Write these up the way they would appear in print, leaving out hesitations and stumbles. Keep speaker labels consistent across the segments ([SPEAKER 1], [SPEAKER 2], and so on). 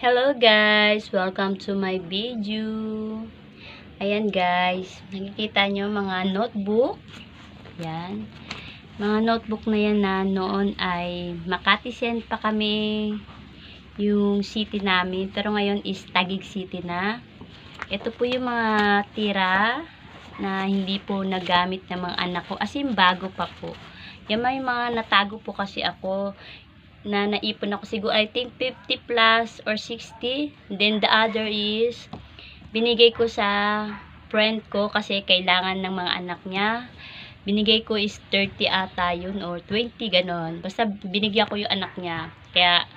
[SPEAKER 1] Hello guys! Welcome to my video. Ayan guys, nakikita nyo mga notebook. Yan. Mga notebook na yan na noon ay Makati send pa kami yung city namin. Pero ngayon is Taguig City na. Ito po yung mga tira na hindi po nagamit ng mga anak ko. As in, bago pa po. Yan may mga natago po kasi ako na naipon ako siguro I think 50 plus or 60. Then the other is binigay ko sa friend ko kasi kailangan ng mga anak niya. Binigay ko is 30 ata yun or 20 ganon. Basta binigyan ko yung anak niya. Kaya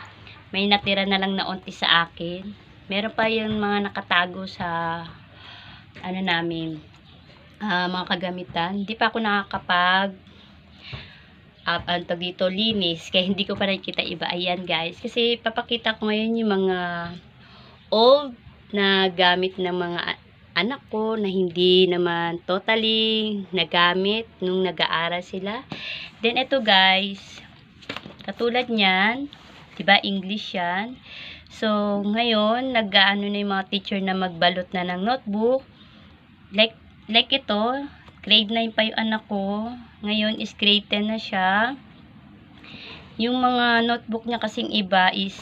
[SPEAKER 1] may natira na lang na onti sa akin. Meron pa yung mga nakatago sa ano namin, mga kagamitan. Hindi pa ako nakakapag dito linis, kaya hindi ko pa nakikita iba. Ayan guys, kasi papakita ko ngayon yung mga old na gamit ng mga anak ko na hindi naman totally nagamit nung nag-aaral sila. Then ito guys, katulad niyan, diba English yan. So ngayon nag-aano na yung mga teacher na magbalot na ng notebook, like ito, grade 9 pa yung anak ko. Ngayon is grade 10 na siya. Yung mga notebook niya kasing iba is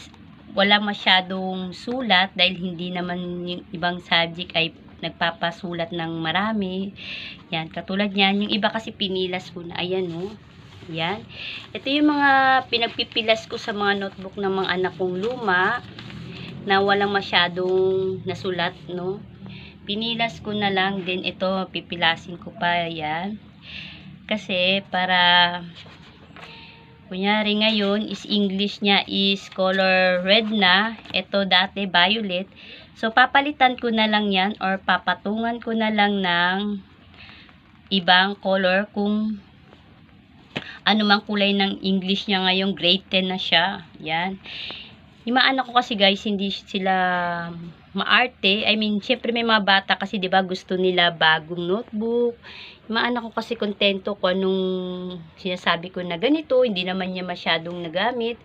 [SPEAKER 1] wala masyadong sulat dahil hindi naman yung ibang subject ay nagpapasulat ng marami. Yan, katulad yan. Yung iba kasi pinilas ko na. Ayan o. Yan. Ito yung mga pinagpipilas ko sa mga notebook ng mga anak kong luma na walang masyadong nasulat, no? Pinilas ko na lang din ito, pipilasin ko pa yan. Kasi para kunyari ngayon is English niya is color red na, ito dati violet. So papalitan ko na lang yan or papatungan ko na lang ng ibang color kung ano mang kulay ng English niya ngayong grade 10 na siya. Yan. Yung mga anak ko kasi guys, hindi sila maarte. I mean, syempre may mga bata kasi 'di ba gusto nila bagong notebook. Yung mga anak ko kasi kontento ko anong sinasabi ko na ganito, hindi naman niya masyadong nagamit.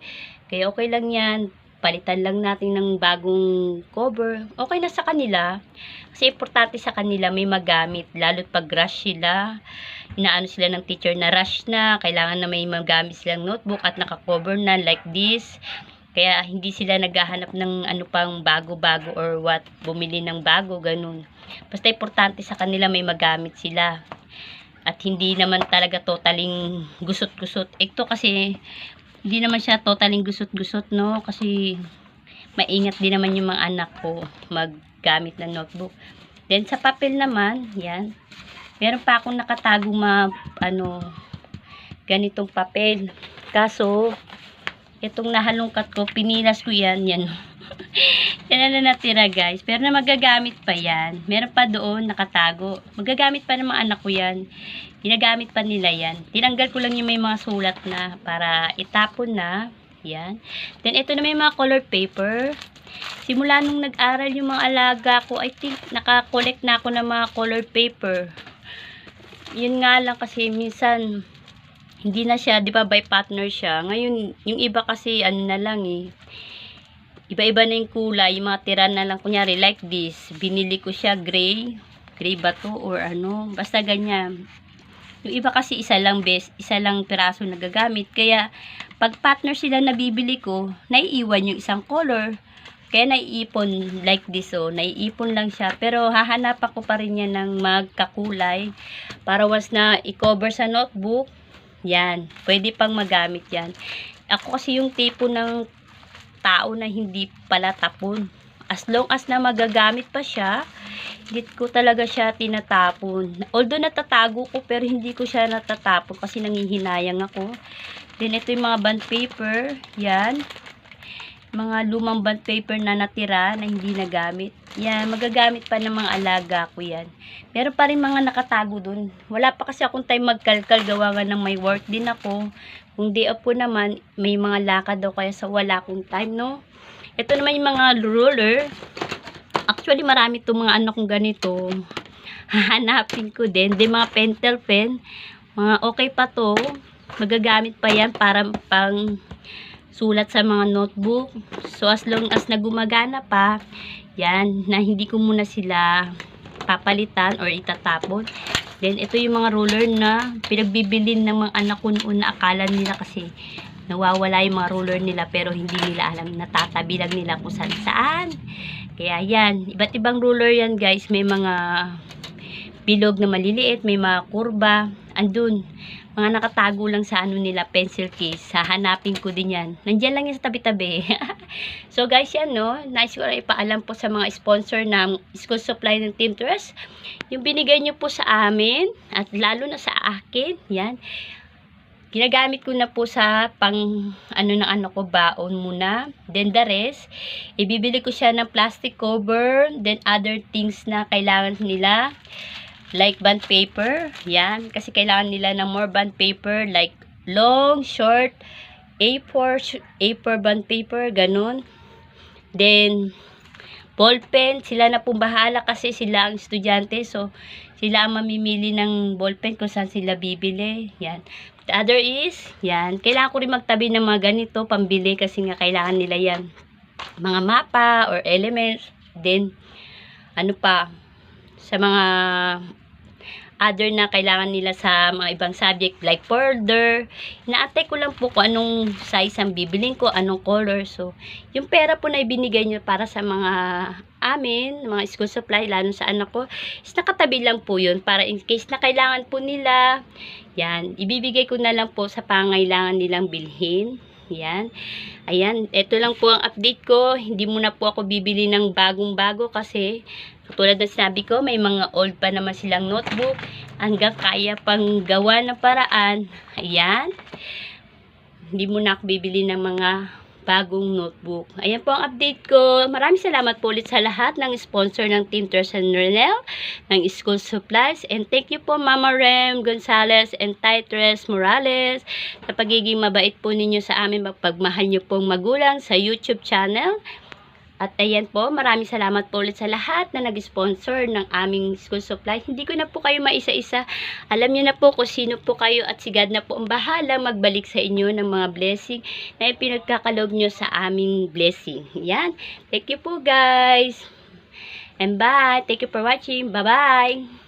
[SPEAKER 1] Kaya okay lang 'yan. Palitan lang natin ng bagong cover. Okay na sa kanila. Kasi importante sa kanila may magamit, lalo't pag rush sila. Inaano sila ng teacher na rush na, kailangan na may magamit silang notebook at naka-cover na like this. Kaya hindi sila naghahanap ng ano pang bago-bago or what, bumili ng bago, ganun. Basta importante sa kanila may magamit sila. At hindi naman talaga totaling gusot-gusot. Ito kasi, hindi naman siya totaling gusot-gusot, no? Kasi maingat din naman yung mga anak ko maggamit ng notebook. Then sa papel naman, yan. Meron pa akong nakatagong ganitong papel. Kaso, itong nahalungkat ko, pinilas ko yan. Yan na natira guys. Pero na magagamit pa yan. Meron pa doon nakatago. Magagamit pa ng mga anak ko yan. Ginagamit pa nila yan. Tinanggal ko lang yung may mga sulat na para itapon na. Yan. Then ito na may mga color paper. Simula nung nag-aral yung mga alaga ko, I think naka-collect na ako ng mga color paper. Yun nga lang kasi minsan hindi na siya, di ba, by partner siya. Ngayon, yung iba kasi, ano na lang eh. Iba-iba na yung kulay. Yung mga tira na lang, kunyari, like this. Binili ko siya gray. Gray ba to? Or ano. Basta ganyan. Yung iba kasi isa lang piraso nagagamit. Kaya, pag partner sila nabibili ko, naiiwan yung isang color. Kaya naiipon like this, oh. Naiipon lang siya. Pero hahanapan ko pa rin yan ng magkakulay. Para once na i-cover sa notebook, yan, pwede pang magamit yan. Ako kasi yung tipo ng tao na hindi pala tapon. As long as na magagamit pa siya, hindi ko talaga siya tinatapon. Although natatago ko, pero hindi ko siya natatapon kasi nangihinayang ako. Then ito yung mga bond paper, yan. Mga lumang bond paper na natira na hindi nagamit. Yan, magagamit pa ng mga alaga ko yan. Meron pa rin mga nakatago dun. Wala pa kasi akong time magkalkal, gawa nga ng may work din ako. Kung day off po naman, may mga lakad daw kaya sa wala akong time, no? Ito naman yung mga ruler. Actually, marami itong mga anak kong ganito. Hahanapin ko din. Di mga pentel pen. Mga okay pa to. Magagamit pa yan para pang sulat sa mga notebook. So, as long as na gumagana pa, yan, na hindi ko muna sila papalitan or itatapon. Then, ito yung mga ruler na pinagbibilin ng mga anak ko noon na akala nila kasi nawawala yung mga ruler nila pero hindi nila alam, natatabi lang nila kung saan saan. Kaya yan, iba't ibang ruler yan guys. May mga bilog na maliliit, may mga kurba, andun. Mga nakatago lang sa ano nila, pencil case. Hahanapin ko din yan. Nandiyan lang yan sa tabi-tabi. So guys, yan no. Nice ko rin ipaalam po sa mga sponsor ng school supply ng Team Trust. Yung binigay nyo po sa amin, at lalo na sa akin, yan. Ginagamit ko na po sa pang ano ng ano ko, baon muna. Then the rest, ibibili ko siya ng plastic cover. Then other things na kailangan nila. Like bond paper. Yan. Kasi kailangan nila ng more bond paper. Like long, short, A4 bond paper. Ganun. Then, ball pen. Sila na pong bahala kasi sila ang estudyante. So, sila ang mamimili ng ball pen kung saan sila bibili. Yan. The other is, yan. Kailangan ko rin magtabi ng mga ganito pambili kasi nga kailangan nila yan. Mga mapa or elements. Then, ano pa, sa mga other na kailangan nila sa mga ibang subject like folder. Ina-attach ko lang po kung anong size ang bibiling ko, anong color. So, yung pera po na ibinigay nyo para sa mga amin, mga school supply, lalo sa anak ko, is nakatabi lang po yun para in case na kailangan po nila. Yan, ibibigay ko na lang po sa pangailangan nilang bilhin. Yan. Ayan, ito lang po ang update ko. Hindi muna po ako bibili ng bagong-bago kasi tulad ng sinabi ko, may mga old pa naman silang notebook. Hanggang kaya pang gawa ng paraan. Ayan. Hindi muna ako bibili ng mga bagong notebook. Ayan po ang update ko. Maraming salamat po ulit sa lahat ng sponsor ng Team Trust and Renel, ng school supplies. And thank you po Mama Rem Gonzalez and Titres Morales sa pagiging mabait po ninyo sa amin, pagmahal nyo pong magulang sa YouTube channel. At ayan po, maraming salamat po ulit sa lahat na nag-sponsor ng aming school supply. Hindi ko na po kayo maisa-isa. Alam niyo na po kung sino po kayo at si God na po ang bahala magbalik sa inyo ng mga blessing na ipinagkakalob nyo sa aming blessing. Yan. Thank you po guys. And bye. Thank you for watching. Bye-bye.